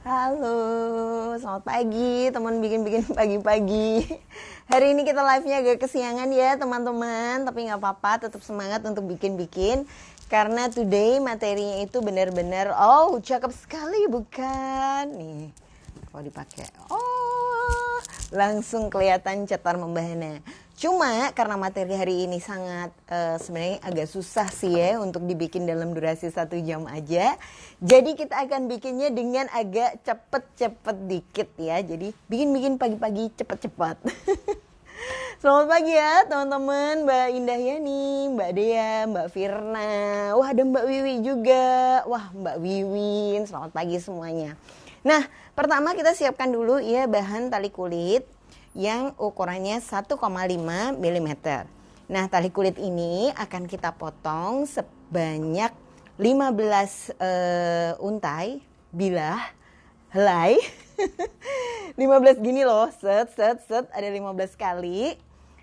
Halo, selamat pagi teman bikin-bikin pagi-pagi. Hari ini kita live-nya agak kesiangan ya teman-teman, tapi nggak apa-apa, tetap semangat untuk bikin-bikin. Karena today materinya itu benar-benar, cakep sekali bukan? Nih, kalau dipakai, langsung kelihatan cetar membahana. Cuma karena materi hari ini sangat sebenarnya agak susah sih ya untuk dibikin dalam durasi 1 jam aja. Jadi kita akan bikinnya dengan agak cepet-cepet dikit ya. Jadi bikin-bikin pagi-pagi cepet-cepet. Selamat pagi ya teman-teman, Mbak Indah Yani, Mbak Dea, Mbak Firna. Wah ada Mbak Wiwi juga. Wah Mbak Wiwin, selamat pagi semuanya. Nah pertama kita siapkan dulu ya bahan tali kulit yang ukurannya 1,5 mm. Nah tali kulit ini akan kita potong sebanyak 15 untai, bilah, helai. 15 gini loh, set, ada 15 kali.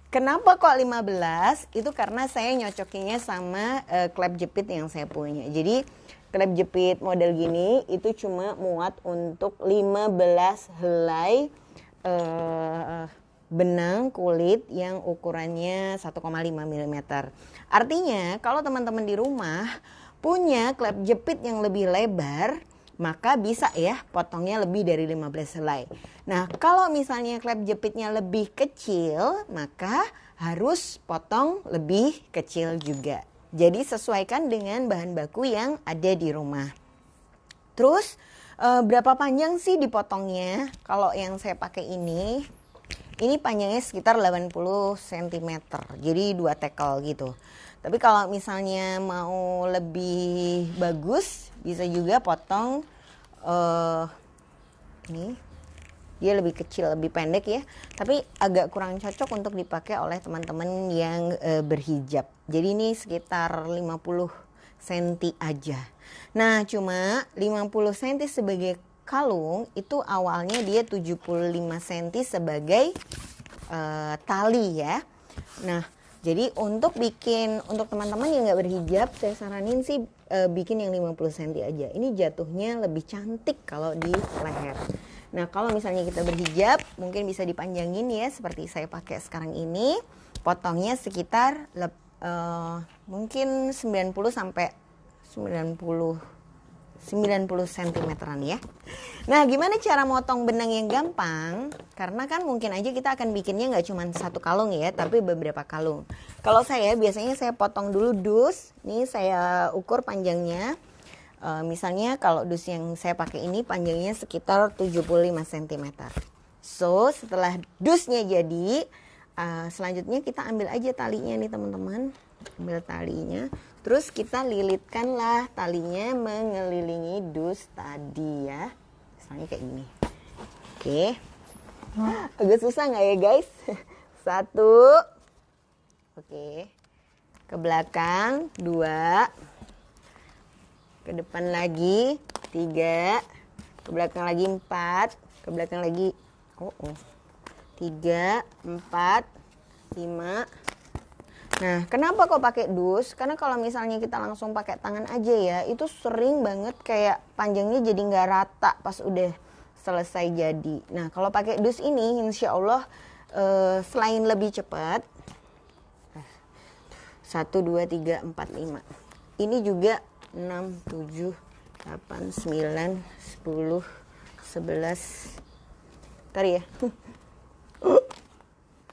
Kenapa kok 15? Itu karena saya nyocokinya sama klep jepit yang saya punya. Jadi klep jepit model gini itu cuma muat untuk 15 helai benang kulit yang ukurannya 1,5 mm. Artinya kalau teman-teman di rumah punya klep jepit yang lebih lebar, maka bisa ya potongnya lebih dari 15 helai. Nah kalau misalnya klep jepitnya lebih kecil, maka harus potong lebih kecil juga. Jadi sesuaikan dengan bahan baku yang ada di rumah. Terus berapa panjang sih dipotongnya? Kalau yang saya pakai ini panjangnya sekitar 80 cm. Jadi 2 tekel gitu. Tapi kalau misalnya mau lebih bagus, bisa juga potong ini. Dia lebih kecil, lebih pendek ya. Tapi agak kurang cocok untuk dipakai oleh teman-teman yang berhijab. Jadi ini sekitar 50 cm aja. Nah cuma 50 cm sebagai kalung itu awalnya dia 75 cm sebagai tali ya. Nah jadi untuk teman-teman yang gak berhijab, saya saranin sih bikin yang 50 cm aja. Ini jatuhnya lebih cantik kalau di leher. Nah kalau misalnya kita berhijab mungkin bisa dipanjangin ya seperti saya pakai sekarang ini. Potongnya sekitar mungkin 90 sampai 90 cm-an ya. Nah gimana cara motong benang yang gampang? Karena kan mungkin aja kita akan bikinnya gak cuma 1 kalung ya, tapi beberapa kalung. Kalau saya biasanya saya potong dulu dus. Nih saya ukur panjangnya. Misalnya kalau dus yang saya pakai ini panjangnya sekitar 75 cm. So setelah dusnya jadi, selanjutnya kita ambil aja talinya nih teman-teman. Ambil talinya. Terus kita lilitkanlah talinya mengelilingi dus tadi ya. Misalnya kayak gini. Oke. Agak susah gak ya guys? 1. Oke. Ke belakang 2. Ke depan lagi 3. Ke belakang lagi 4. Ke belakang lagi 3, 4, 5. Nah, kenapa kok pakai dus? Karena kalau misalnya kita langsung pakai tangan aja ya, itu sering banget kayak panjangnya jadi nggak rata pas udah selesai jadi. Nah, kalau pakai dus ini, insya Allah selain lebih cepat, 1, 2, 3, 4, 5. Ini juga 6, 7, 8, 9, 10, 11. Ntar ya.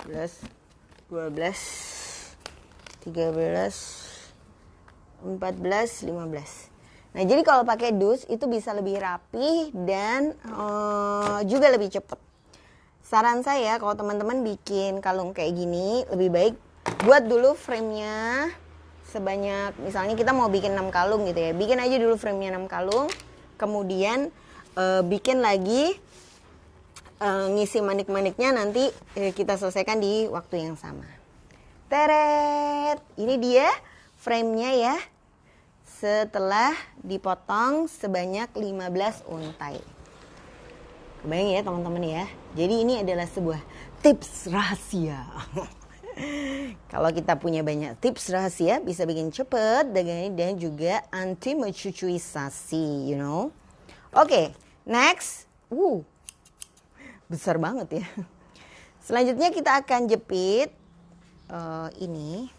11, 12. 13, 14, 15. Nah jadi kalau pakai dus itu bisa lebih rapi dan juga lebih cepat. Saran saya kalau teman-teman bikin kalung kayak gini, lebih baik buat dulu framenya sebanyak, misalnya kita mau bikin 6 kalung gitu ya. Bikin aja dulu framenya 6 kalung, kemudian bikin lagi ngisi manik-maniknya nanti kita selesaikan di waktu yang sama. Teret, ini dia framenya ya. Setelah dipotong sebanyak 15 untai. Kebayang ya teman-teman ya. Jadi ini adalah sebuah tips rahasia. Kalau kita punya banyak tips rahasia bisa bikin cepet dagangannya dan juga anti mencucuisasi, you know. Oke, Next. Besar banget ya. Selanjutnya kita akan jepit ini.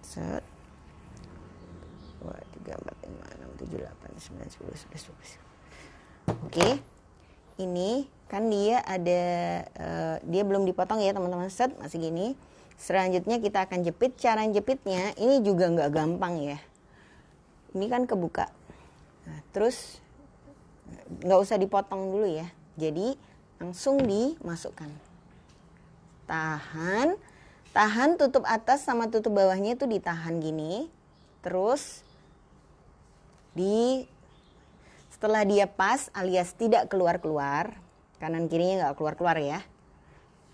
Set. 2, 3, 4, 5, 6, 7, 8, 9, 10, 11, 12. Oke. Ini kan dia ada dia belum dipotong ya teman-teman. Set, masih gini. Selanjutnya kita akan jepit. Cara jepitnya ini juga nggak gampang ya. Ini kan kebuka. Nah, terus nggak usah dipotong dulu ya. Jadi langsung dimasukkan. Tahan, tutup atas sama tutup bawahnya itu ditahan gini. Terus setelah dia pas alias tidak keluar-keluar, kanan kirinya nggak keluar-keluar ya.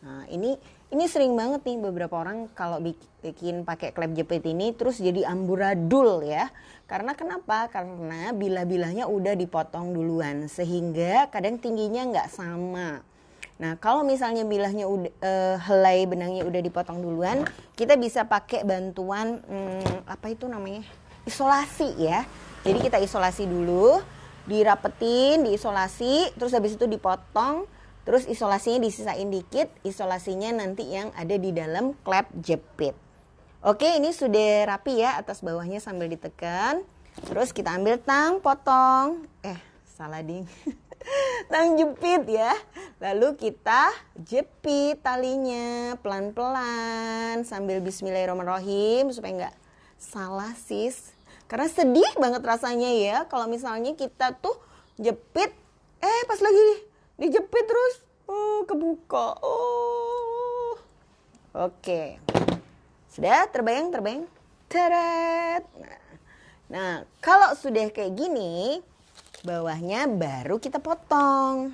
Nah, ini sering banget nih beberapa orang kalau bikin pakai klep jepit ini terus jadi amburadul ya. Karena kenapa? Karena bilah-bilahnya udah dipotong duluan sehingga kadang tingginya nggak sama. Nah, kalau misalnya bilahnya helai benangnya udah dipotong duluan, kita bisa pakai bantuan apa itu namanya? Isolasi ya. Jadi kita isolasi dulu, dirapetin, diisolasi, terus habis itu dipotong. Terus isolasinya disisain dikit, isolasinya nanti yang ada di dalam klep jepit. Oke, ini sudah rapi ya, atas bawahnya sambil ditekan. Terus kita ambil tang, potong. Salah ding. Tang jepit ya. Lalu kita jepit talinya pelan-pelan sambil bismillahirrahmanirrahim supaya nggak salah sis. Karena sedih banget rasanya ya kalau misalnya kita tuh jepit, pas lagi dijepit terus kebuka. Oke. Sudah terbayang? Teret. Nah, kalau sudah kayak gini, bawahnya baru kita potong.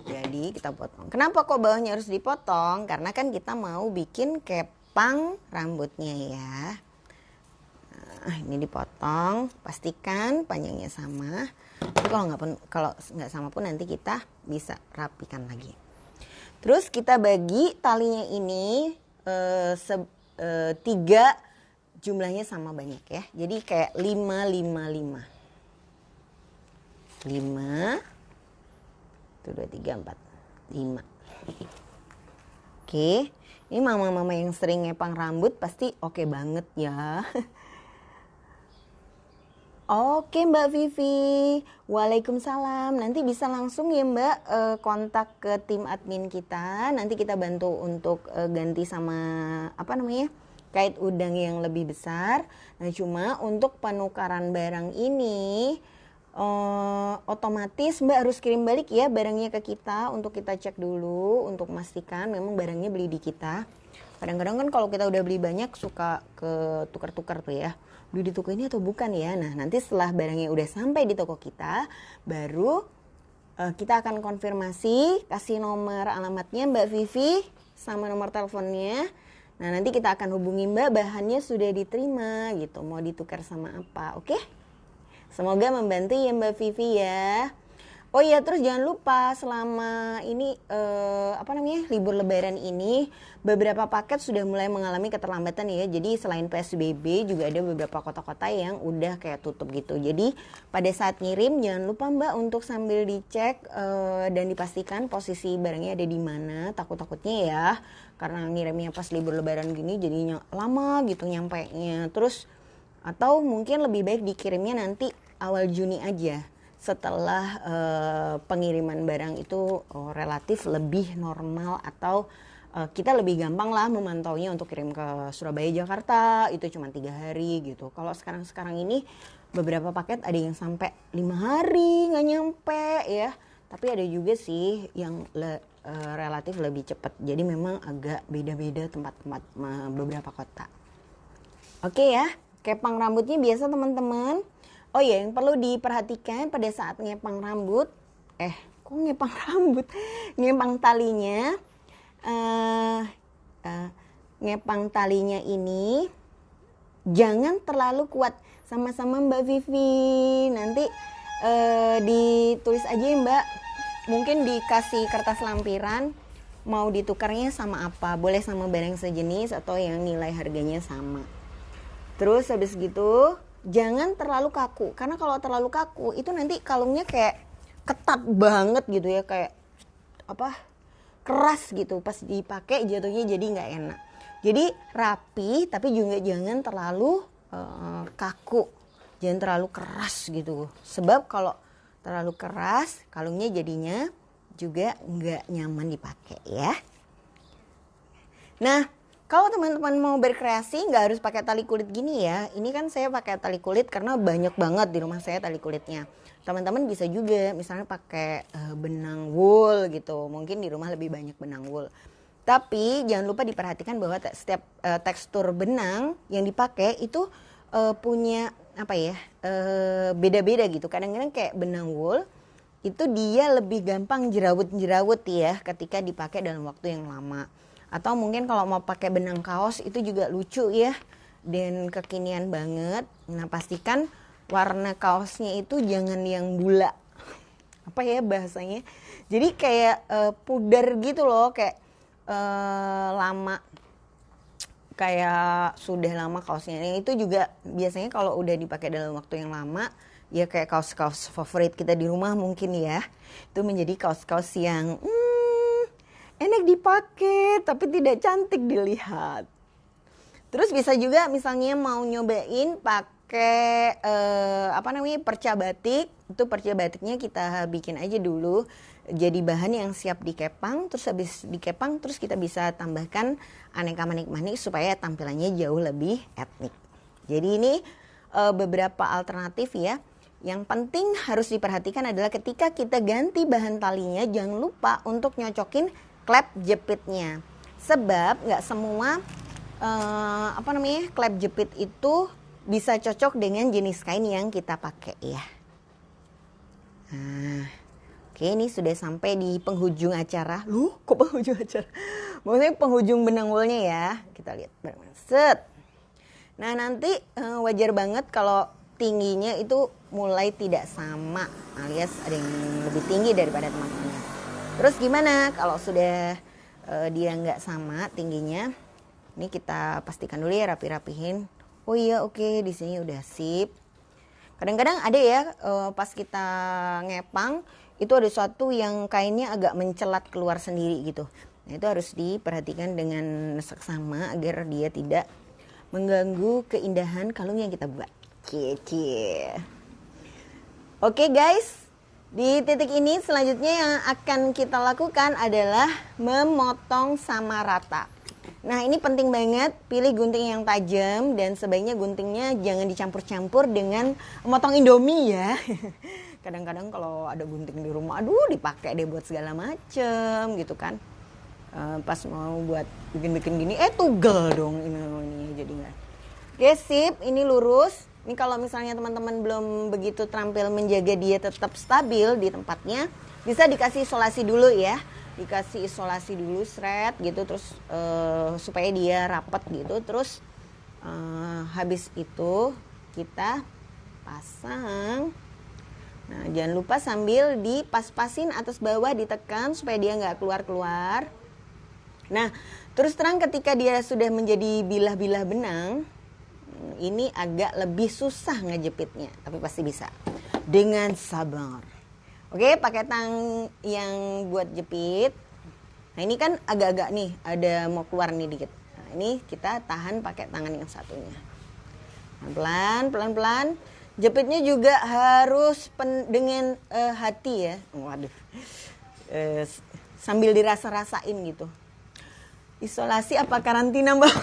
Jadi kita potong. Kenapa kok bawahnya harus dipotong? Karena kan kita mau bikin kepang rambutnya ya. Nah, ini dipotong, pastikan panjangnya sama. Tapi kalau nggak sama pun nanti kita bisa rapikan lagi. Terus kita bagi talinya ini 3 jumlahnya sama banyak ya. Jadi kayak 5, 5, 5. 5. 1, 2, 3, 4. 5. Oke. Ini mama-mama yang sering ngepang rambut pasti oke banget ya. Oke Mbak Vivi, waalaikumsalam. Nanti bisa langsung ya Mbak kontak ke tim admin kita. Nanti kita bantu untuk ganti sama kait udang yang lebih besar. Nah cuma untuk penukaran barang ini otomatis Mbak harus kirim balik ya barangnya ke kita untuk kita cek dulu untuk memastikan memang barangnya beli di kita. Kadang-kadang kan kalau kita udah beli banyak suka ke tukar-tukar tuh ya. Udah di toko ini atau bukan ya. Nah nanti setelah barangnya udah sampai di toko kita, baru kita akan konfirmasi, kasih nomor alamatnya Mbak Vivi sama nomor teleponnya. Nah nanti kita akan hubungi Mbak, bahannya sudah diterima gitu, mau ditukar sama apa, oke? Semoga membantu ya Mbak Vivi ya. Oh iya, terus jangan lupa selama ini libur lebaran ini beberapa paket sudah mulai mengalami keterlambatan ya. Jadi selain PSBB juga ada beberapa kota-kota yang udah kayak tutup gitu. Jadi pada saat ngirim jangan lupa Mbak untuk sambil dicek dan dipastikan posisi barangnya ada di mana. Takut-takutnya ya karena ngirimnya pas libur lebaran gini jadinya lama gitu nyampainya. Terus atau mungkin lebih baik dikirimnya nanti awal Juni aja. Setelah pengiriman barang itu relatif lebih normal atau kita lebih gampang lah memantaunya untuk kirim ke Surabaya, Jakarta itu cuma 3 hari gitu. Kalau sekarang ini beberapa paket ada yang sampai 5 hari nggak nyampe ya. Tapi ada juga sih yang relatif lebih cepat. Jadi memang agak beda-beda tempat-tempat beberapa kota. Oke ya, kepang rambutnya biasa teman-teman. Oh ya, yang perlu diperhatikan pada saat ngepang rambut, ngepang rambut, ngepang talinya, ngepang talinya ini jangan terlalu kuat. Sama-sama Mbak Vivi, nanti ditulis aja ya Mbak, mungkin dikasih kertas lampiran, mau ditukarnya sama apa, boleh sama barang sejenis atau yang nilai harganya sama. Terus habis gitu, jangan terlalu kaku, karena kalau terlalu kaku itu nanti kalungnya kayak ketat banget gitu ya, kayak apa, keras gitu, pas dipakai jatuhnya jadi nggak enak. Jadi rapi tapi juga jangan terlalu kaku, jangan terlalu keras gitu, sebab kalau terlalu keras kalungnya jadinya juga nggak nyaman dipakai ya. Nah, kalau teman-teman mau berkreasi nggak harus pakai tali kulit gini ya. Ini kan saya pakai tali kulit karena banyak banget di rumah saya tali kulitnya. Teman-teman bisa juga misalnya pakai benang wool gitu. Mungkin di rumah lebih banyak benang wool. Tapi jangan lupa diperhatikan bahwa setiap tekstur benang yang dipakai itu punya apa ya, beda-beda gitu. Kadang-kadang kayak benang wool itu dia lebih gampang jerawut-jerawut ya ketika dipakai dalam waktu yang lama. Atau mungkin kalau mau pakai benang kaos itu juga lucu ya, dan kekinian banget. Nah, pastikan warna kaosnya itu jangan yang bula, apa ya bahasanya, jadi kayak pudar gitu loh, kayak lama, kayak sudah lama kaosnya. Nah, itu juga biasanya kalau udah dipakai dalam waktu yang lama ya, kayak kaos-kaos favorit kita di rumah mungkin ya, itu menjadi kaos-kaos yang enak dipakai tapi tidak cantik dilihat. Terus bisa juga misalnya mau nyobain pakai perca batik. Itu perca batiknya kita bikin aja dulu jadi bahan yang siap dikepang. Terus habis dikepang terus kita bisa tambahkan aneka manik-manik supaya tampilannya jauh lebih etnik. Jadi ini beberapa alternatif ya. Yang penting harus diperhatikan adalah ketika kita ganti bahan talinya, jangan lupa untuk nyocokin klep jepitnya, sebab nggak semua klep jepit itu bisa cocok dengan jenis kain yang kita pakai ya. Nah, oke, ini sudah sampai di penghujung acara. Kok penghujung acara? Maksudnya penghujung benang woolnya ya. Kita lihat set. Nah, nanti wajar banget kalau tingginya itu mulai tidak sama, alias ada yang lebih tinggi daripada teman-temannya. Terus gimana kalau sudah dia nggak sama tingginya? Ini kita pastikan dulu ya, rapi-rapihin. Oh iya, oke, di sini udah sip. Kadang-kadang ada ya pas kita ngepang itu ada suatu yang kainnya agak mencelat keluar sendiri gitu. Nah, itu harus diperhatikan dengan seksama agar dia tidak mengganggu keindahan kalung yang kita buat. Oke guys. Di titik ini selanjutnya yang akan kita lakukan adalah memotong sama rata. Nah, ini penting banget, pilih gunting yang tajam dan sebaiknya guntingnya jangan dicampur-campur dengan motong indomie ya. Kadang-kadang kalau ada gunting di rumah, aduh dipakai deh buat segala macem gitu kan. Pas mau buat bikin-bikin gini, tugel dong ini jadinya. Oke, sip, ini lurus. Ini kalau misalnya teman-teman belum begitu terampil menjaga dia tetap stabil di tempatnya, bisa dikasih isolasi dulu ya. Dikasih isolasi dulu, seret gitu, terus supaya dia rapat gitu. Terus habis itu kita pasang. Nah, jangan lupa sambil dipas-pasin atas bawah, ditekan supaya dia nggak keluar-keluar. Nah, terus terang ketika dia sudah menjadi bilah-bilah benang, ini agak lebih susah ngejepitnya, tapi pasti bisa dengan sabar. Oke, pakai tang yang buat jepit. Nah, ini kan agak-agak nih ada mau keluar nih dikit. Nah, ini kita tahan pakai tangan yang satunya. Pelan-pelan. Jepitnya juga harus dengan hati ya. Waduh. Sambil dirasa-rasain gitu. Isolasi apa karantina, Mbak?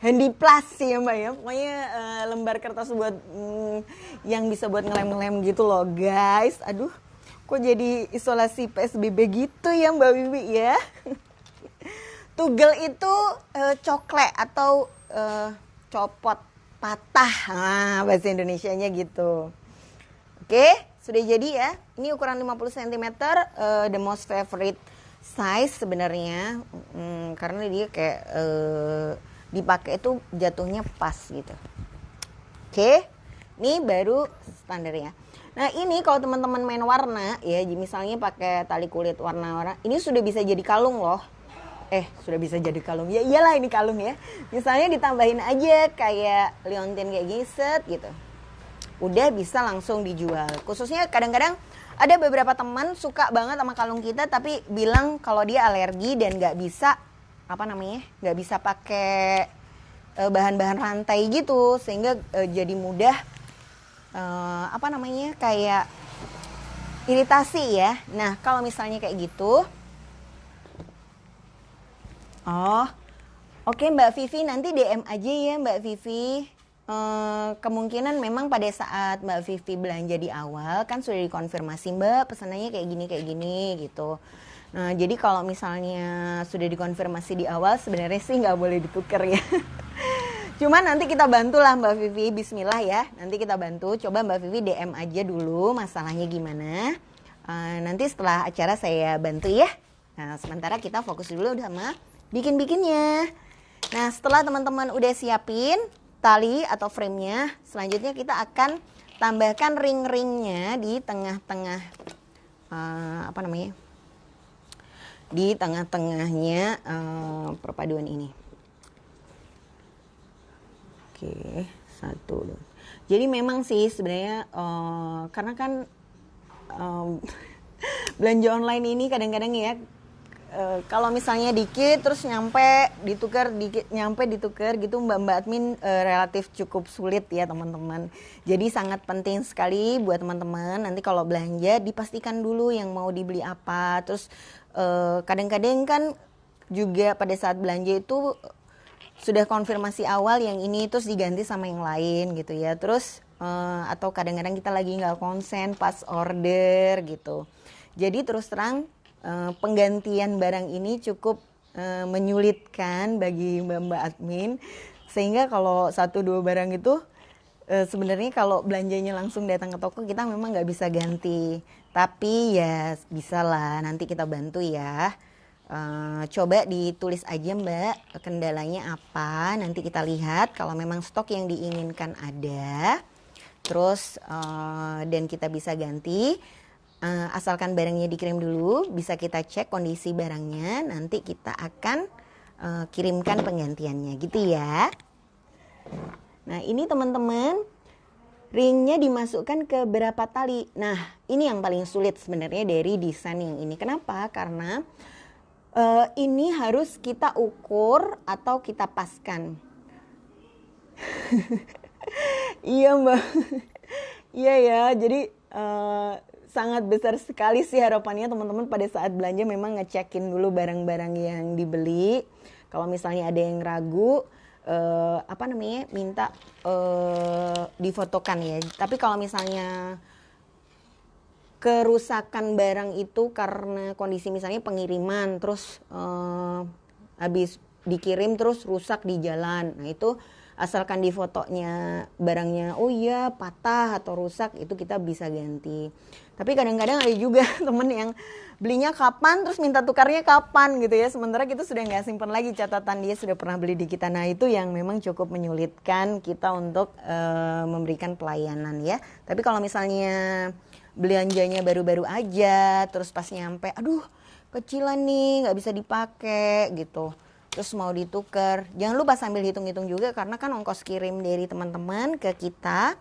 Handy plus sih ya Mbak ya, pokoknya lembar kertas buat yang bisa buat ngelem-ngelem gitu loh guys. Aduh, kok jadi isolasi PSBB gitu ya Mbak Wiwi ya. Tugel itu coklat atau copot, patah, bahasa Indonesianya gitu. Oke, sudah jadi ya. Ini ukuran 50 cm, the most favorite size sebenarnya, karena dia kayak dipakai itu jatuhnya pas gitu. Oke, ini baru standarnya. Nah, ini kalau teman-teman main warna ya, misalnya pakai tali kulit warna-warna, ini sudah bisa jadi kalung loh. Sudah bisa jadi kalung. Ya iyalah ini kalung ya. Misalnya ditambahin aja kayak liontin kayak gini set gitu. udah bisa langsung dijual. Khususnya kadang-kadang ada beberapa teman suka banget sama kalung kita tapi bilang kalau dia alergi dan nggak bisa nggak bisa pakai bahan-bahan rantai gitu, sehingga jadi mudah kayak iritasi ya. Nah kalau misalnya kayak gitu, oke Mbak Vivi, nanti DM aja ya Mbak Vivi. Kemungkinan memang pada saat Mbak Vivi belanja di awal kan sudah dikonfirmasi Mbak pesanannya kayak gini gitu. Nah jadi kalau misalnya sudah dikonfirmasi di awal sebenarnya sih nggak boleh ditukar ya. Cuman nanti kita bantulah Mbak Vivi, bismillah ya. Nanti kita bantu, coba Mbak Vivi DM aja dulu masalahnya gimana. Nanti setelah acara saya bantu ya. Nah sementara kita fokus dulu sama bikin-bikinnya. Nah setelah teman-teman udah siapin tali atau frame-nya, selanjutnya kita akan tambahkan ring-ringnya di tengah-tengah di tengah-tengahnya perpaduan ini. Oke, 1, 2. Jadi memang sih sebenarnya karena kan belanja online ini kadang-kadang ya kalau misalnya dikit terus nyampe ditukar gitu mbak admin relatif cukup sulit ya teman-teman. Jadi sangat penting sekali buat teman-teman nanti kalau belanja dipastikan dulu yang mau dibeli apa. Terus kadang-kadang kan juga pada saat belanja itu sudah konfirmasi awal yang ini terus diganti sama yang lain gitu ya. Terus atau kadang-kadang kita lagi nggak konsen pas order gitu. Jadi terus terang penggantian barang ini cukup menyulitkan bagi mbak admin, sehingga kalau 1-2 barang itu sebenarnya kalau belanjanya langsung datang ke toko kita memang nggak bisa ganti, tapi ya bisa lah, nanti kita bantu ya. Coba ditulis aja mbak kendalanya apa, nanti kita lihat kalau memang stok yang diinginkan ada, terus dan kita bisa ganti. Asalkan barangnya dikirim dulu, bisa kita cek kondisi barangnya, nanti kita akan kirimkan penggantiannya gitu ya. Nah ini teman-teman, ringnya dimasukkan ke berapa tali. Nah ini yang paling sulit sebenarnya dari desain yang ini. Kenapa? Karena ini harus kita ukur atau kita paskan. Iya mbak, iya ya, jadi sangat besar sekali sih harapannya teman-teman pada saat belanja memang ngecekin dulu barang-barang yang dibeli. Kalau misalnya ada yang ragu, minta difotokan ya. Tapi kalau misalnya kerusakan barang itu karena kondisi misalnya pengiriman, terus habis dikirim terus rusak di jalan, nah itu asalkan di fotonya barangnya oh iya patah atau rusak, itu kita bisa ganti. Tapi kadang-kadang ada juga temen yang belinya kapan terus minta tukarnya kapan gitu ya, sementara kita sudah nggak simpan lagi catatan dia sudah pernah beli di kita. Nah itu yang memang cukup menyulitkan kita untuk memberikan pelayanan ya. Tapi kalau misalnya belanjanya baru-baru aja terus pas nyampe aduh kecilan nih nggak bisa dipakai gitu, terus mau ditukar, jangan lupa sambil hitung-hitung juga karena kan ongkos kirim dari teman-teman ke kita.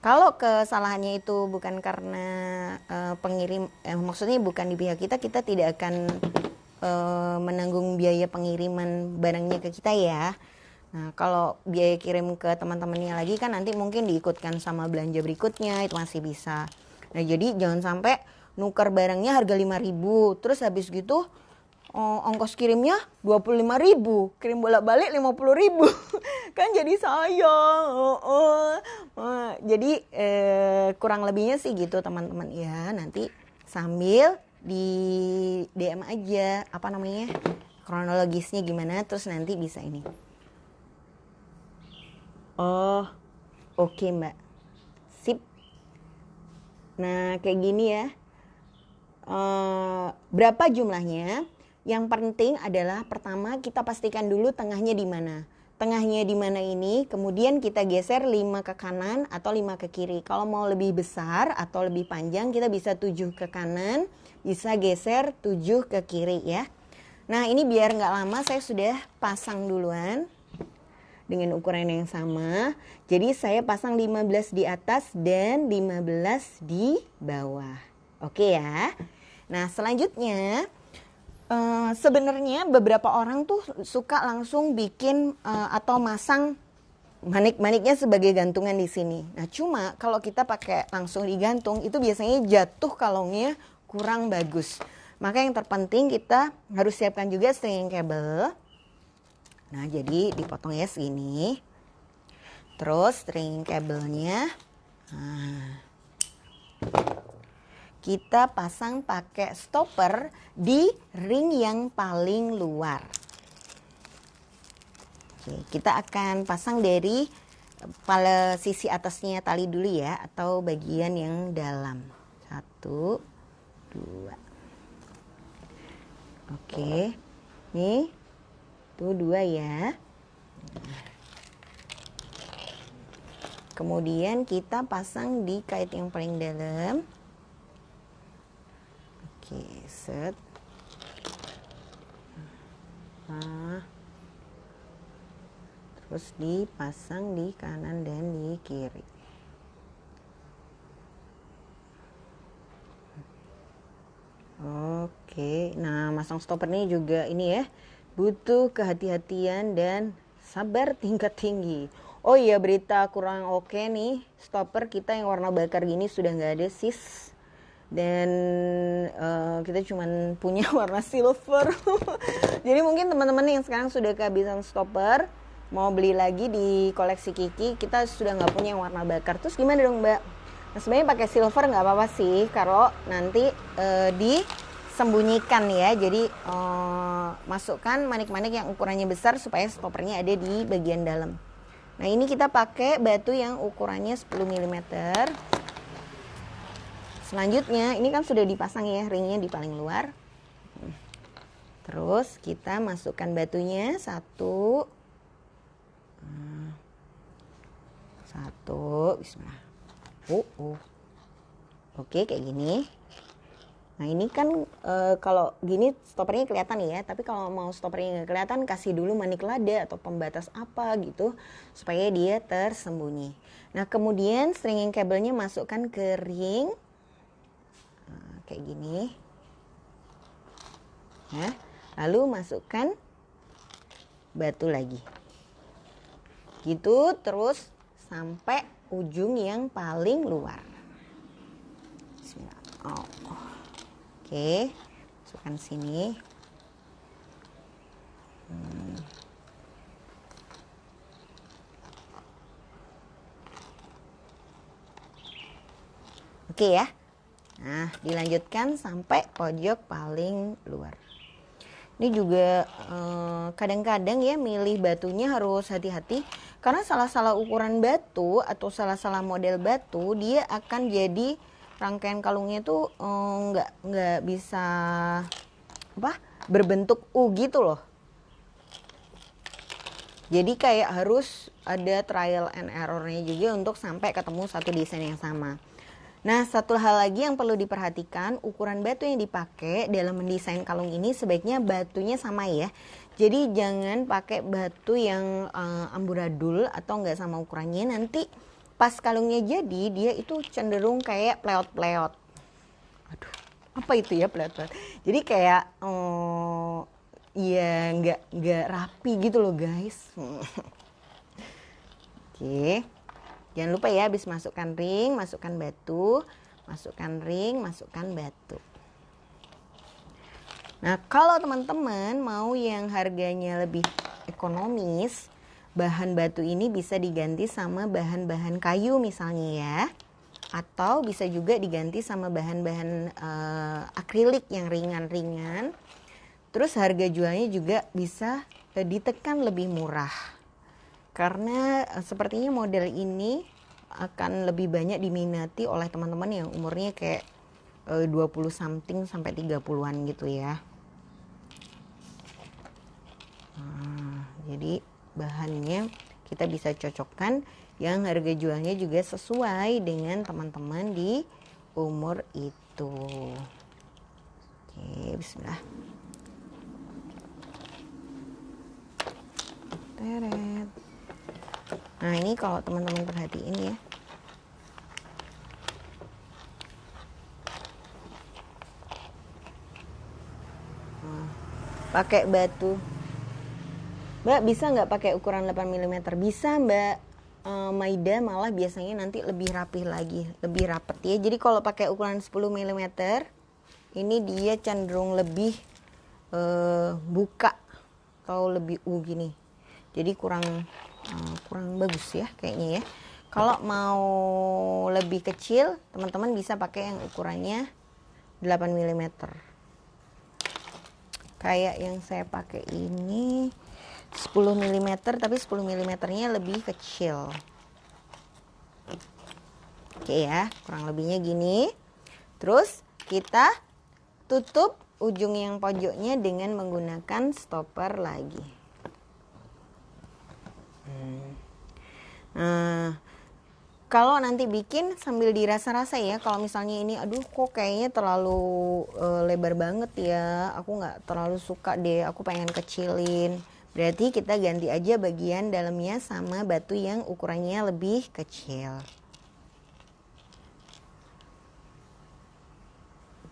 Kalau kesalahannya itu bukan karena pengirim, maksudnya bukan di pihak kita, kita tidak akan menanggung biaya pengiriman barangnya ke kita ya. Nah kalau biaya kirim ke teman-temannya lagi kan nanti mungkin diikutkan sama belanja berikutnya, itu masih bisa. Nah jadi jangan sampai nuker barangnya harga 5.000, terus habis gitu ongkos kirimnya 25.000, kirim bolak-balik 50.000 kan jadi sayang. Jadi kurang lebihnya sih gitu teman-teman ya. Nanti sambil di DM aja kronologisnya gimana, terus nanti bisa ini. Oke mbak, sip. Nah kayak gini ya. Berapa jumlahnya? Yang penting adalah pertama kita pastikan dulu tengahnya di mana. Tengahnya di mana ini, kemudian kita geser 5 ke kanan atau 5 ke kiri. Kalau mau lebih besar atau lebih panjang kita bisa 7 ke kanan, bisa geser 7 ke kiri ya. Nah ini biar nggak lama saya sudah pasang duluan. dengan ukuran yang sama. Jadi saya pasang 15 di atas dan 15 di bawah. Oke ya. Nah selanjutnya sebenarnya beberapa orang tuh suka langsung bikin atau masang manik-maniknya sebagai gantungan di sini. Nah cuma kalau kita pakai langsung digantung itu biasanya jatuh kalungnya kurang bagus. Maka yang terpenting kita harus siapkan juga stringing cable. Nah jadi dipotong ya segini. Terus stringing cable-nya kita pasang pakai stopper di ring yang paling luar. Oke, kita akan pasang dari pada sisi atasnya tali dulu ya, atau bagian yang dalam. 1, 2. Oke, nih tuh 2 ya. Kemudian kita pasang di kait yang paling dalam. Oke, set. Nah, terus dipasang di kanan dan di kiri. Oke, nah masang stopper ini juga ini ya, butuh kehati-hatian dan sabar tingkat tinggi. Oh iya, berita kurang oke nih, stopper kita yang warna bakar gini sudah nggak ada sis. Dan kita cuman punya warna silver. Jadi mungkin teman-teman yang sekarang sudah kehabisan stopper mau beli lagi di koleksi Kiki, kita sudah nggak punya yang warna bakar. Terus gimana dong Mbak? Nah, sebenarnya pakai silver nggak apa-apa sih kalau nanti disembunyikan ya. Jadi masukkan manik-manik yang ukurannya besar supaya stoppernya ada di bagian dalam. Nah ini kita pakai batu yang ukurannya 10 mm. Selanjutnya ini kan sudah dipasang ya ringnya di paling luar. Terus kita masukkan batunya 1, 1, bismillah. Oke kayak gini. Nah ini kan kalau gini stoppernya kelihatan ya. Tapi kalau mau stoppernya nggak kelihatan, kasih dulu manik lada atau pembatas apa gitu supaya dia tersembunyi. Nah kemudian stringing cable-nya masukkan ke ring. Kayak gini ya, lalu masukkan batu lagi gitu terus sampai ujung yang paling luar. Bismillah. Oke, masukkan sini. Oke ya. Nah, dilanjutkan sampai pojok paling luar. Ini juga kadang-kadang ya milih batunya harus hati-hati. Karena salah-salah ukuran batu atau salah-salah model batu, dia akan jadi rangkaian kalungnya tuh nggak bisa berbentuk U gitu loh. Jadi kayak harus ada trial and errornya juga untuk sampai ketemu satu desain yang sama. Nah, satu hal lagi yang perlu diperhatikan, ukuran batu yang dipakai dalam mendesain kalung ini sebaiknya batunya sama ya. Jadi jangan pakai batu yang amburadul atau nggak sama ukurannya. Nanti pas kalungnya jadi, dia itu cenderung kayak pleot-pleot. Aduh, apa itu ya pleot-pleot? Jadi kayak ya nggak rapi gitu loh guys. Oke. Jangan lupa ya, habis masukkan ring, masukkan batu, masukkan ring, masukkan batu. Nah, kalau teman-teman mau yang harganya lebih ekonomis, bahan batu ini bisa diganti sama bahan-bahan kayu misalnya ya. Atau bisa juga diganti sama bahan-bahan akrilik yang ringan-ringan. Terus harga jualnya juga bisa ditekan lebih murah. Karena sepertinya model ini akan lebih banyak diminati oleh teman-teman yang umurnya kayak 20 something sampai 30-an gitu ya. Nah, jadi bahannya kita bisa cocokkan yang harga jualnya juga sesuai dengan teman-teman di umur itu. Oke, bismillah. Teret. Nah ini kalau teman-teman perhatiin ya, pakai batu. Mbak bisa nggak pakai ukuran 8 mm? Bisa Mbak. Maida malah biasanya nanti lebih rapih lagi, lebih rapet ya. Jadi kalau pakai ukuran 10 mm ini dia cenderung lebih buka atau lebih gini. Jadi kurang bagus ya kayaknya ya. Kalau mau lebih kecil, teman-teman bisa pakai yang ukurannya 8 mm. Kayak yang saya pakai ini 10 mm, tapi 10 mm-nya lebih kecil. Oke ya, kurang lebihnya gini. Terus kita tutup ujung yang pojoknya dengan menggunakan stopper lagi. Nah, kalau nanti bikin sambil dirasa-rasa ya, kalau misalnya ini aduh kok kayaknya terlalu lebar banget ya, aku nggak terlalu suka deh, aku pengen kecilin. Berarti kita ganti aja bagian dalamnya sama batu yang ukurannya lebih kecil.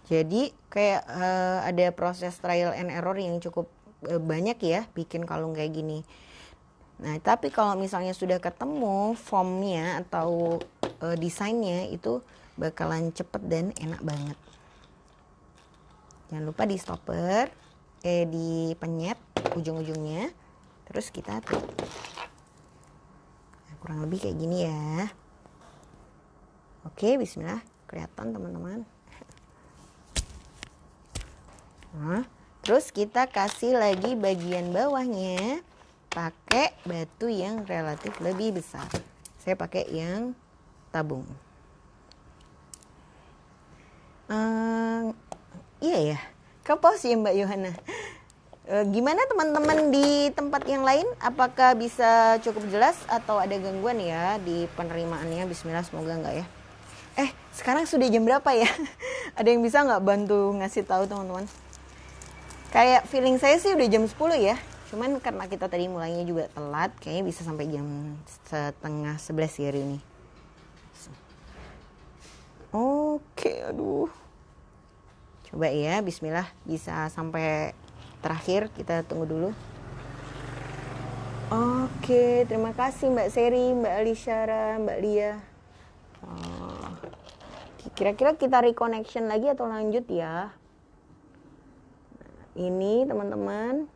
Jadi kayak ada proses trial and error yang cukup banyak ya bikin kalung kayak gini. Nah tapi kalau misalnya sudah ketemu formnya atau desainnya, itu bakalan cepet dan enak banget. Jangan lupa di stopper, dipenyet ujung-ujungnya, terus kita tutup. Nah, kurang lebih kayak gini ya. Oke, bismillah, kelihatan teman-teman. Nah, terus kita kasih lagi bagian bawahnya pakai batu yang relatif lebih besar. Saya pakai yang tabung. Iya ya, kepos ya Mbak Yohana. Gimana teman-teman di tempat yang lain? Apakah bisa cukup jelas atau ada gangguan ya di penerimaannya? Bismillah, semoga enggak ya. Sekarang sudah jam berapa ya? Ada yang bisa nggak bantu ngasih tahu teman-teman? Kayak feeling saya sih udah jam 10 ya. Cuman karena kita tadi mulainya juga telat, kayaknya bisa sampai jam setengah 11 ya hari ini. Oke, aduh. Coba ya, bismillah, bisa sampai terakhir, kita tunggu dulu. Oke, terima kasih Mbak Seri, Mbak Alisyara, Mbak Lia. Kira-kira kita reconnection lagi atau lanjut ya? Ini teman-teman,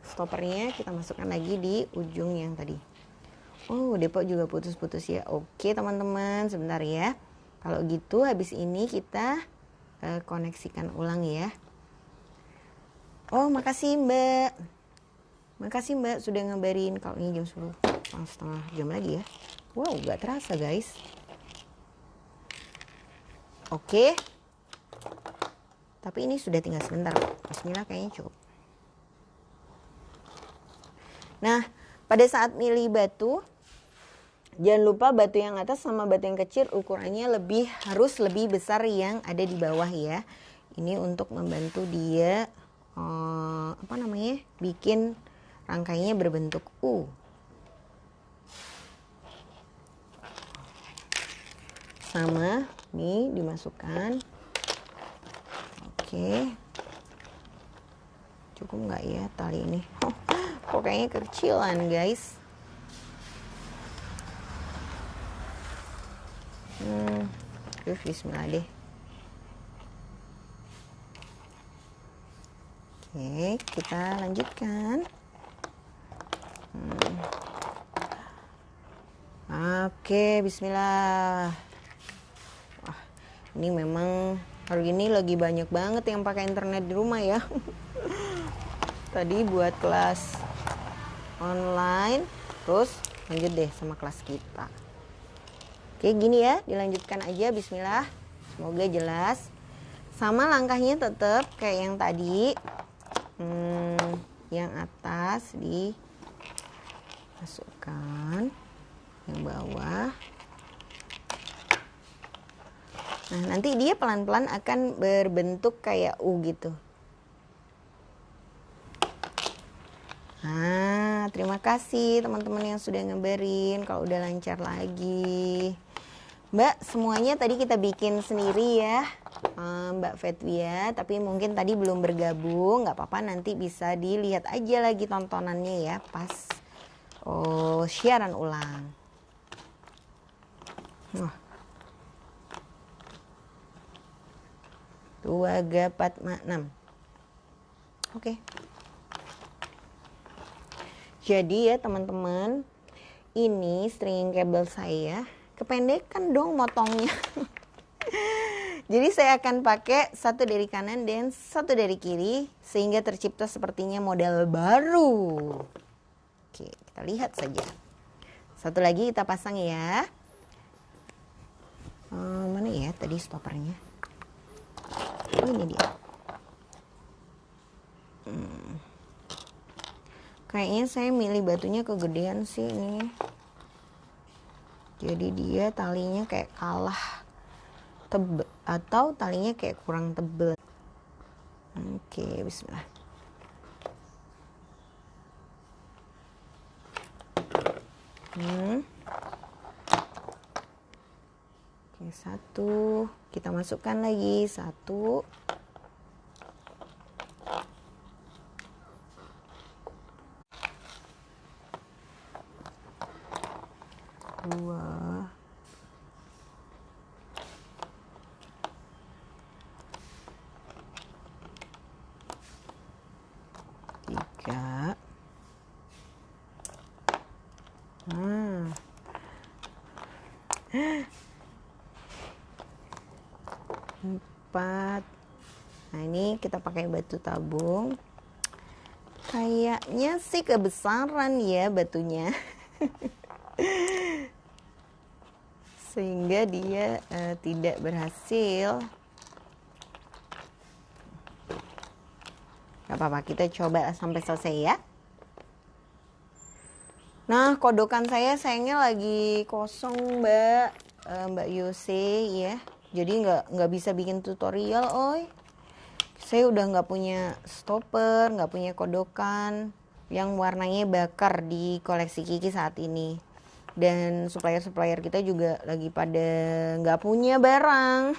stoppernya kita masukkan lagi di ujung yang tadi. Oh, Depok juga putus-putus ya. Oke teman-teman, sebentar ya. Kalau gitu habis ini kita koneksikan ulang ya. Oh, makasih Mbak. Makasih Mbak sudah ngabarin. Kalau ini jam 10, setengah jam lagi ya. Wow, gak terasa guys. Oke. Tapi ini sudah tinggal sebentar. Bismillah, kayaknya cukup. Nah, pada saat milih batu, jangan lupa batu yang atas sama batu yang kecil ukurannya harus lebih besar yang ada di bawah ya. Ini untuk membantu dia bikin rangkainya berbentuk U. Sama, nih dimasukkan. Oke. Cukup nggak ya tali ini? Kok kayaknya kekecilan guys. Bismillah deh. Oke, kita lanjutkan. Oke, bismillah. Wah, ini memang hari ini lagi banyak banget yang pakai internet di rumah ya. Tadi buat kelas online, terus lanjut deh sama kelas kita. Oke, gini ya, dilanjutkan aja, bismillah. Semoga jelas. Sama langkahnya tetap kayak yang tadi. Yang atas dimasukkan, yang bawah. Nah, nanti dia pelan-pelan akan berbentuk kayak U gitu. Nah, terima kasih teman-teman yang sudah ngebarin. Kalau udah lancar lagi. Mbak, semuanya tadi kita bikin sendiri ya, Mbak Fetvia. Tapi mungkin tadi belum bergabung. Nggak apa-apa, nanti bisa dilihat aja lagi tontonannya ya pas siaran ulang. Wah. 2 gapat 6. Oke. Jadi ya teman-teman, ini stringing kabel saya kependekan dong motongnya. Jadi saya akan pakai satu dari kanan dan satu dari kiri sehingga tercipta sepertinya model baru. Oke, kita lihat saja. Satu lagi kita pasang ya. Mana ya tadi stoppernya? Oh, ini dia. Kayaknya saya milih batunya kegedean sih ini. Jadi dia talinya kayak kalah tebel atau talinya kayak kurang tebel. Oke, bismillah. Oke, satu. Kita masukkan lagi satu. Dua. Tiga. Empat. Nah, ini kita pakai batu tabung. Kayaknya sih kebesaran ya batunya. Sehingga dia tidak berhasil. Gak apa-apa, kita coba sampai selesai ya. Nah, kodokan saya sayangnya lagi kosong, Mbak Yose ya. Jadi nggak bisa bikin tutorial, oi. Saya udah nggak punya stopper, nggak punya kodokan yang warnanya bakar di koleksi Kiki saat ini. Dan supplier kita juga lagi pada nggak punya barang.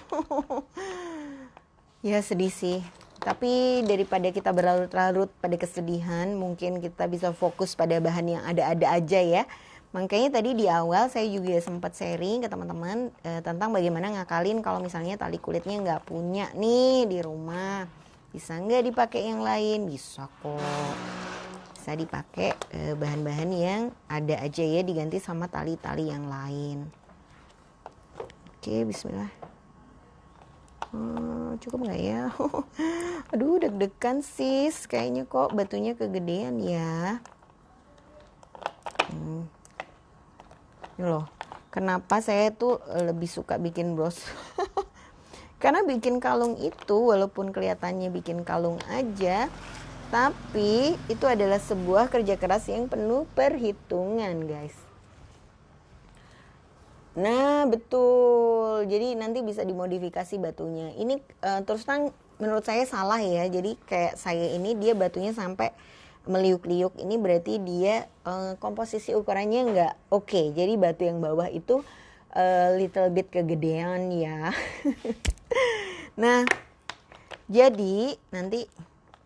Ya sedih sih. Tapi daripada kita berlarut-larut pada kesedihan, mungkin kita bisa fokus pada bahan yang ada-ada aja ya. Makanya tadi di awal saya juga sempat sharing ke teman-teman tentang bagaimana ngakalin kalau misalnya tali kulitnya nggak punya nih di rumah. Bisa nggak dipakai yang lain? Bisa kok. Bisa dipakai bahan-bahan yang ada aja ya, diganti sama tali-tali yang lain. Oke, bismillah. Cukup nggak ya? Aduh, deg-degan sis. Kayaknya kok batunya kegedean ya. Ini loh, kenapa saya tuh lebih suka bikin bros. Karena bikin kalung itu walaupun kelihatannya bikin kalung aja, tapi itu adalah sebuah kerja keras yang penuh perhitungan guys. Nah betul, jadi nanti bisa dimodifikasi batunya. Ini terus terang menurut saya salah ya. Jadi kayak saya ini dia batunya sampai meliuk-liuk, ini berarti dia komposisi ukurannya nggak oke. Jadi batu yang bawah itu little bit kegedean ya. Nah jadi nanti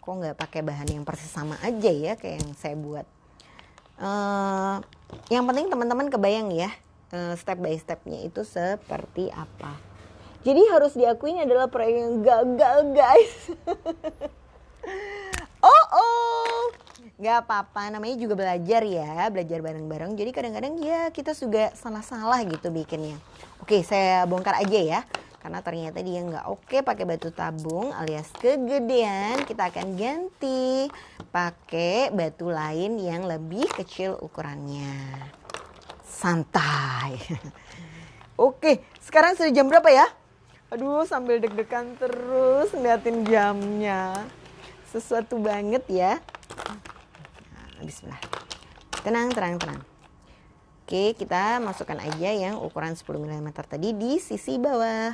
kok nggak pakai bahan yang persis sama aja ya kayak yang saya buat. Yang penting teman-teman kebayang ya step by stepnya itu seperti apa. Jadi harus diakui ini adalah proyek yang gagal guys. Gak apa-apa, namanya juga belajar ya, belajar bareng-bareng. Jadi kadang-kadang ya kita juga salah-salah gitu bikinnya. Oke, saya bongkar aja ya. Karena ternyata dia nggak oke pakai batu tabung alias kegedean. Kita akan ganti pakai batu lain yang lebih kecil ukurannya. Santai. Oke, sekarang sudah jam berapa ya? Aduh, sambil deg-degan terus ngeliatin jamnya. Sesuatu banget ya. Bismillah. Tenang. Oke, kita masukkan aja yang ukuran 10 mm tadi di sisi bawah.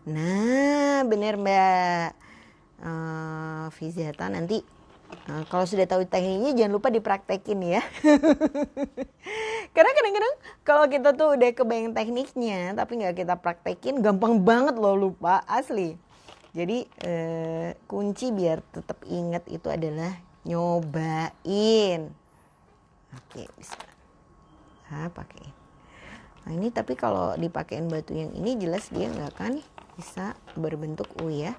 Nah, bener Mbak Fizata, nanti Nah, kalau sudah tahu tekniknya jangan lupa dipraktekin ya. Karena kadang-kadang kalau kita tuh udah kebayang tekniknya tapi nggak kita praktekin, gampang banget loh lupa, asli. Jadi kunci biar tetap ingat itu adalah nyobain. Oke, bisa. Nah, pakai. Nah ini tapi kalau dipakein batu yang ini jelas dia nggak akan bisa berbentuk U ya.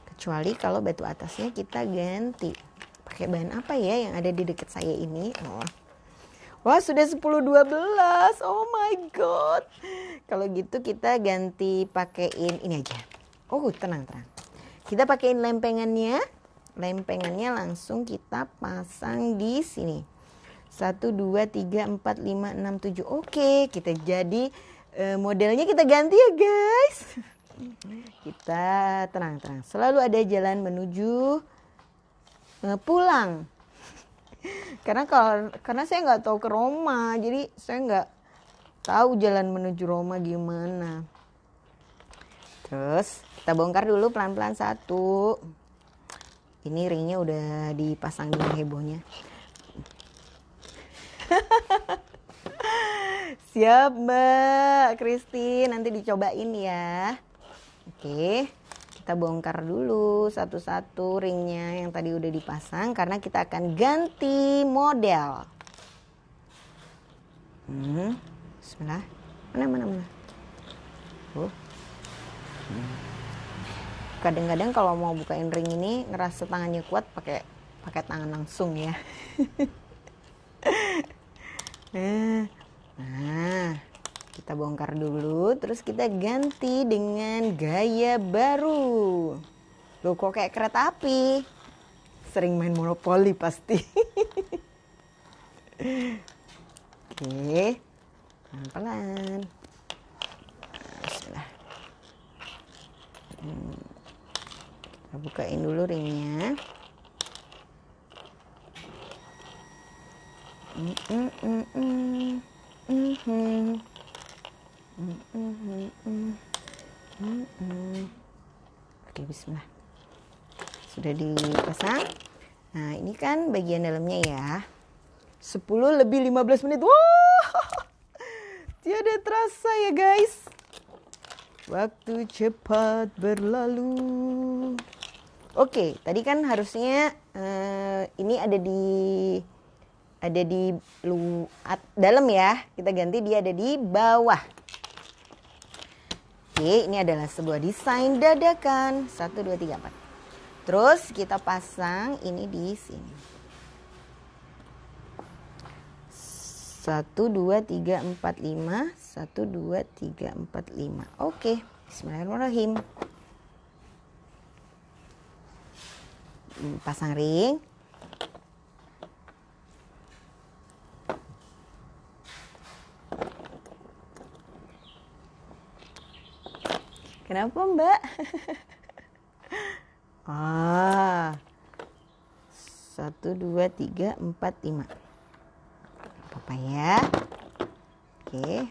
Kecuali kalau batu atasnya kita ganti. Pakai bahan apa ya yang ada di dekat saya ini? Oh. Wah sudah 10-12. Oh my god. Kalau gitu kita ganti pakein ini aja. Oh tenang. Kita pakein lempengannya. Lempengannya langsung kita pasang di sini. 1, 2, 3, 4, 5, 6, 7. Oke, kita jadi modelnya kita ganti ya guys. Kita tenang. Selalu ada jalan menuju pulang. Karena saya nggak tahu ke Roma, jadi saya nggak tahu jalan menuju Roma gimana. Terus kita bongkar dulu pelan-pelan satu. Ini ringnya udah dipasang dengan hebohnya. Siap Mbak Christine, nanti dicobain ya. Oke, kita bongkar dulu satu-satu ringnya yang tadi udah dipasang karena kita akan ganti model. Bismillah. Mana? Kadang-kadang kalau mau bukain ring ini ngerasa tangannya kuat pakai tangan langsung ya. Nah, kita bongkar dulu, terus kita ganti dengan gaya baru. Loh kok kayak kereta api? Sering main monopoli pasti. Oke, pelan-pelan. Bismillah. Kita bukain dulu ringnya. Oke, bismillah. Sudah dipasang. Nah, ini kan bagian dalamnya ya. 10 lebih 15 menit. Wah! Tiada terasa ya, guys. Waktu cepat berlalu. Oke, tadi kan harusnya ini ada di dalam ya. Kita ganti dia ada di bawah. Oke, ini adalah sebuah desain dadakan. 1, 2, 3, 4. Terus kita pasang ini di sini. 1, 2, 3, 4, 5. 1, 2, 3, 4, 5. Oke, bismillahirrahmanirrahim. Pasang ring. Kenapa Mbak? 1, 2, 3, 4, 5. Apa ya? Oke.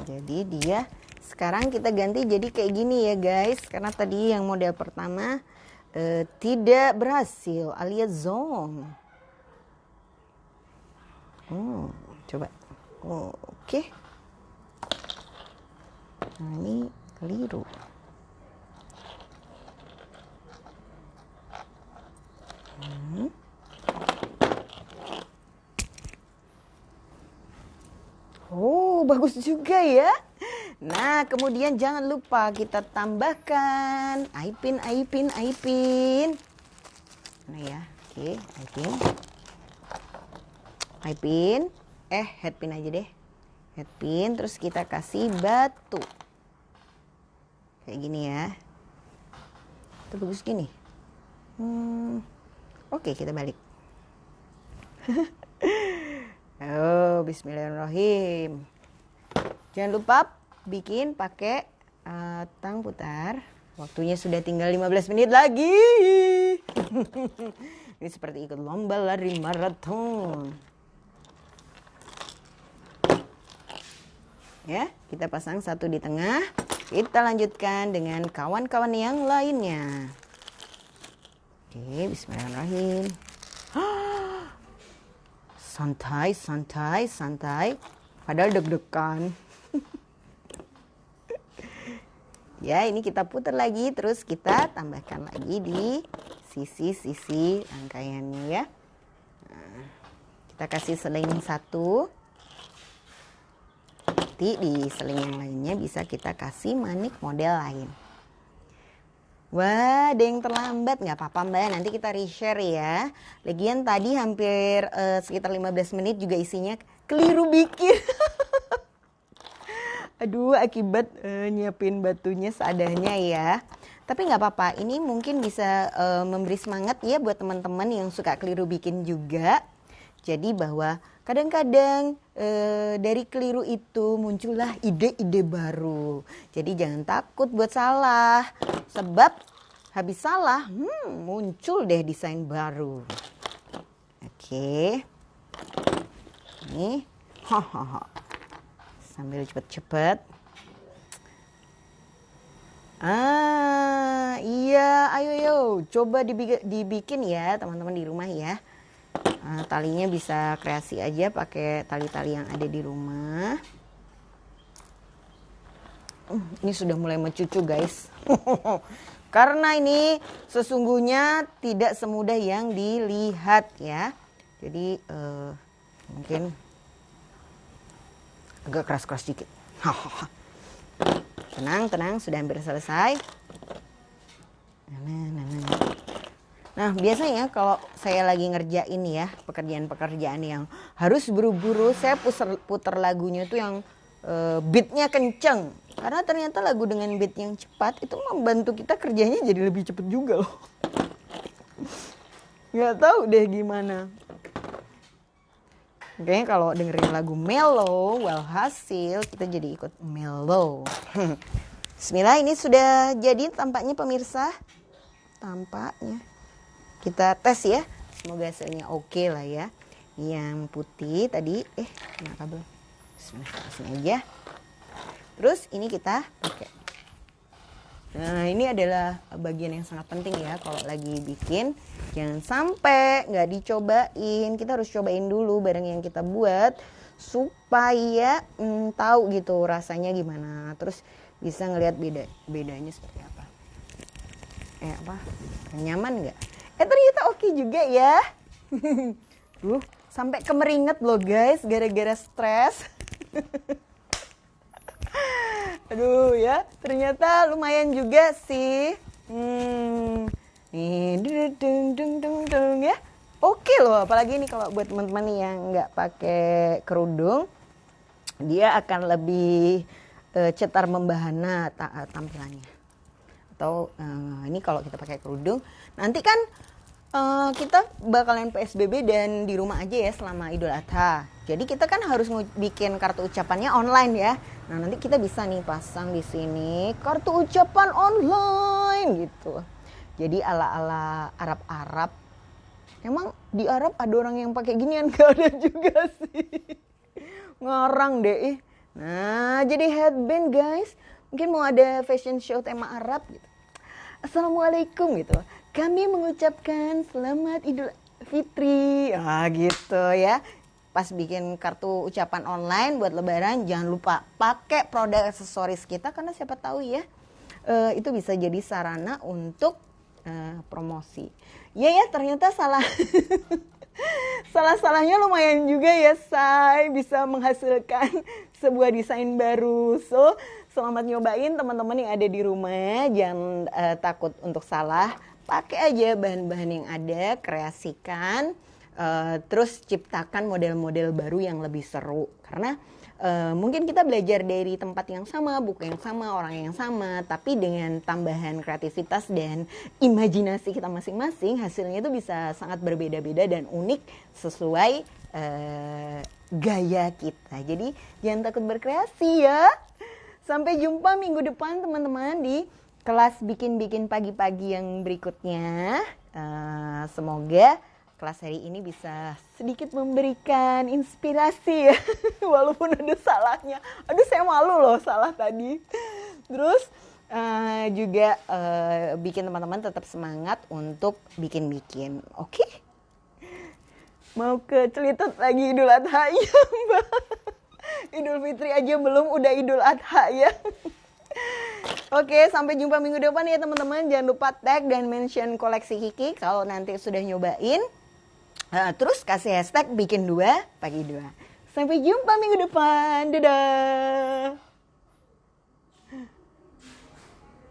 Jadi dia sekarang kita ganti jadi kayak gini ya guys. Karena tadi yang model pertama tidak berhasil alias zong. Coba. Oke. Nah, ini keliru. Oh, bagus juga ya. Nah, kemudian jangan lupa kita tambahkan eye pin. Mana ya? Oke, eye pin. Head pin aja deh. Head pin, terus kita kasih batu. Kayak gini ya. Itu bagus gini. Oke, kita balik. Oh, bismillahirrahmanirrahim. Jangan lupa bikin pakai tang putar. Waktunya sudah tinggal 15 menit lagi. Ini seperti ikut lomba lari maraton. Ya, kita pasang satu di tengah. Kita lanjutkan dengan kawan-kawan yang lainnya. Oke, bismillahirrahmanirrahim. Santai, santai, santai. Padahal deg-degan. Ya, ini kita putar lagi, terus kita tambahkan lagi di sisi-sisi rangkaiannya ya. Nah, kita kasih seling satu. Nanti di seling yang lainnya bisa kita kasih manik model lain. Wah, ada yang terlambat, nggak apa-apa Mbak, nanti kita reshare ya. Lagian tadi hampir sekitar 15 menit juga isinya keliru bikin. Aduh, akibat nyiapin batunya seadanya ya. Tapi nggak apa-apa, ini mungkin bisa memberi semangat ya buat teman-teman yang suka keliru bikin juga. Jadi bahwa kadang-kadang dari keliru itu muncullah ide-ide baru. Jadi jangan takut buat salah. Sebab habis salah, muncul deh desain baru. Oke. Ini, sambil cepet-cepet. Iya, ayo coba dibikin ya teman-teman di rumah ya. Talinya bisa kreasi aja pakai tali-tali yang ada di rumah. Ini sudah mulai mencucu guys. Karena ini sesungguhnya tidak semudah yang dilihat ya. Jadi mungkin agak keras-keras dikit. Tenang, sudah hampir selesai. Nah, biasanya kalau saya lagi ngerjain ya, pekerjaan-pekerjaan yang harus buru-buru, saya puter lagunya tuh yang beatnya kenceng. Karena ternyata lagu dengan beat yang cepat itu membantu kita kerjanya jadi lebih cepet juga loh. Nggak tahu deh gimana. Kayaknya kalau dengerin lagu mellow, walhasil kita jadi ikut mellow. Bismillah, ini sudah jadi tampaknya pemirsa. Tampaknya. Kita tes ya. Semoga hasilnya oke lah ya. Yang putih tadi, kenapa belum? Bismillah, sini aja. Terus ini kita pakai. Nah, ini adalah bagian yang sangat penting ya kalau lagi bikin. Jangan sampai nggak dicobain. Kita harus cobain dulu barang yang kita buat supaya tahu gitu rasanya gimana. Terus bisa ngelihat bedanya seperti apa. Nyaman nggak? Ternyata oke juga ya. Sampai kemeringet loh guys gara-gara stres. Aduh ya, ternyata lumayan juga sih. Nih, dung ya. Oke loh, apalagi nih kalau buat teman-teman yang nggak pakai kerudung, dia akan lebih cetar membahana tampilannya. Atau ini kalau kita pakai kerudung, nanti kan kita bakalan PSBB dan di rumah aja ya selama Idul Adha. Jadi kita kan harus bikin kartu ucapannya online ya. Nah, nanti kita bisa nih pasang di sini kartu ucapan online gitu. Jadi ala-ala Arab-Arab. Emang di Arab ada orang yang pakai ginian? Gak ada juga sih. Ngarang deh. Nah, jadi headband guys. Mungkin mau ada fashion show tema Arab gitu. Assalamualaikum gitu. Kami mengucapkan selamat Idul Fitri. Gitu ya. Pas bikin kartu ucapan online buat lebaran, jangan lupa pakai produk aksesoris kita karena siapa tahu ya itu bisa jadi sarana untuk promosi. Ya ternyata salah. Salah-salahnya lumayan juga ya, say, bisa menghasilkan sebuah desain baru. So, selamat nyobain teman-teman yang ada di rumah, jangan takut untuk salah. Pakai aja bahan-bahan yang ada, kreasikan, terus ciptakan model-model baru yang lebih seru. Karena mungkin kita belajar dari tempat yang sama, buku yang sama, orang yang sama, tapi dengan tambahan kreativitas dan imajinasi kita masing-masing, hasilnya itu bisa sangat berbeda-beda dan unik sesuai gaya kita. Jadi jangan takut berkreasi ya. Sampai jumpa minggu depan teman-teman di kelas bikin-bikin pagi-pagi yang berikutnya. Semoga kelas hari ini bisa sedikit memberikan inspirasi ya. Walaupun ada salahnya. Aduh, saya malu loh salah tadi. Terus juga bikin teman-teman tetap semangat untuk bikin-bikin. Oke? Mau ke Celitut lagi Idul Adha ya Mbak. Idul Fitri aja belum udah Idul Adha ya. Oke, sampai jumpa minggu depan ya teman-teman. Jangan lupa tag dan mention koleksi Kiki kalau nanti sudah nyobain. Terus kasih hashtag bikin 2 pagi 2. Sampai jumpa minggu depan. Dadah.